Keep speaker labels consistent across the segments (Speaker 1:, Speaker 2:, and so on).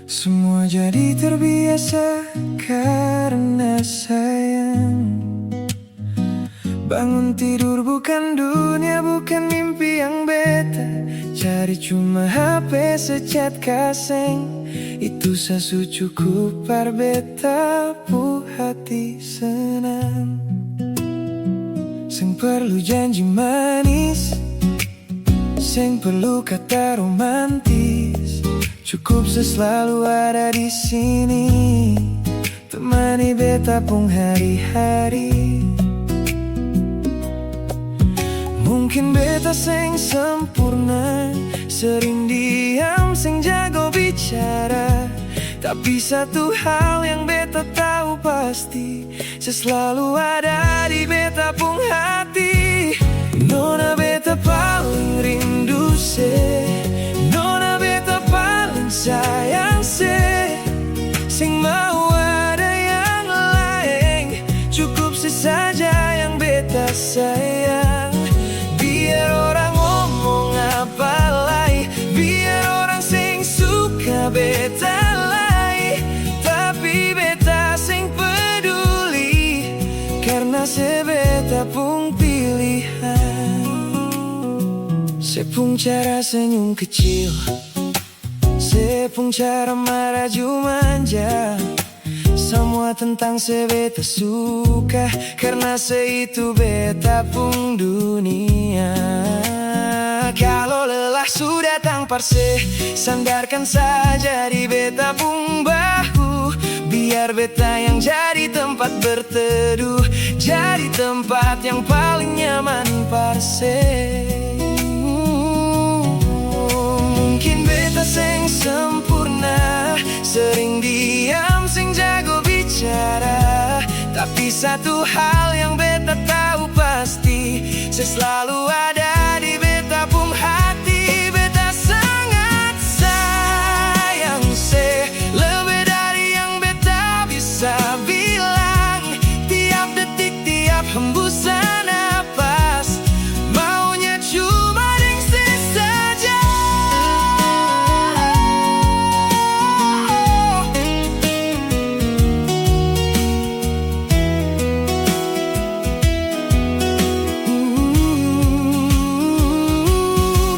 Speaker 1: Semua jadi terbiasa karena sayang. Bangun tidur bukan dunia, bukan mimpi yang beta cari, cuma HP sechat kaseng. Itu sasu cukup par beta pu hati senang. Seng perlu janji manis, seng perlu kata romantis, cukup selalu ada di sini, temani beta pun hari-hari. Mungkin beta seng sempurna, sering diam, seng jago bicara, tapi satu hal yang beta tahu pasti, saya selalu ada di beta pun hati. Nona beta paling rindu se, nona beta paling sayang se, sing mau ada yang lain, cukup sesaja yang beta sayang. Biar orang ngomong apa lagi, biar orang sing suka beta lagi, tapi beta sing peduli, karena sebeta pun pilihan. Sepung cara senyum kecil, sepung cara marah manja, semua tentang sebeta suka, karena seitu beta pun dunia. Kalau lelah sudah tampar se, sandarkan saja di beta pun bahu, biar beta yang jadi tempat berteduh, jadi tempat yang paling nyaman par se. Mungkin beta seng sempurna, sering diam, sing jago bicara, tapi satu hal yang beta tahu pasti, saya selalu ada di beta pun hati. Beta sangat sayang se, lebih dari yang beta bisa bilang. Tiap detik, tiap hembusan napas, maunya cuma dengsi saja.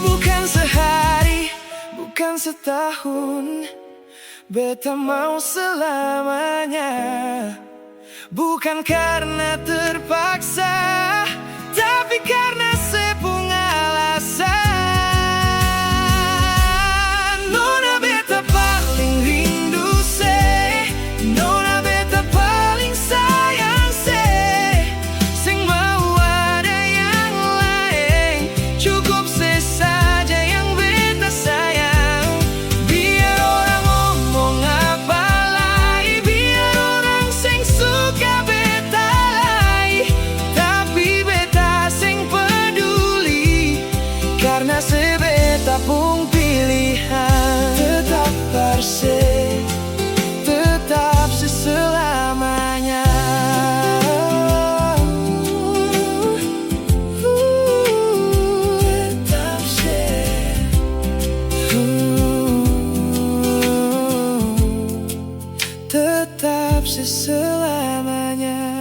Speaker 1: Bukan sehari, bukan setahun, beta mau selamanya. Bukan karena terpaksa, tapi karena sepung alasan. Nona beta paling rindu se, nona beta paling sayang se, sing mau ada yang lain, cukup sesaja yang beta sayang. Biar orang ngomong apa lagi, biar orang sing suka beta lagi, tapi beta sing peduli, karena sebeta pun pilihan. Tetap parse, tetap selamanya. Tetap se, tetap selamanya.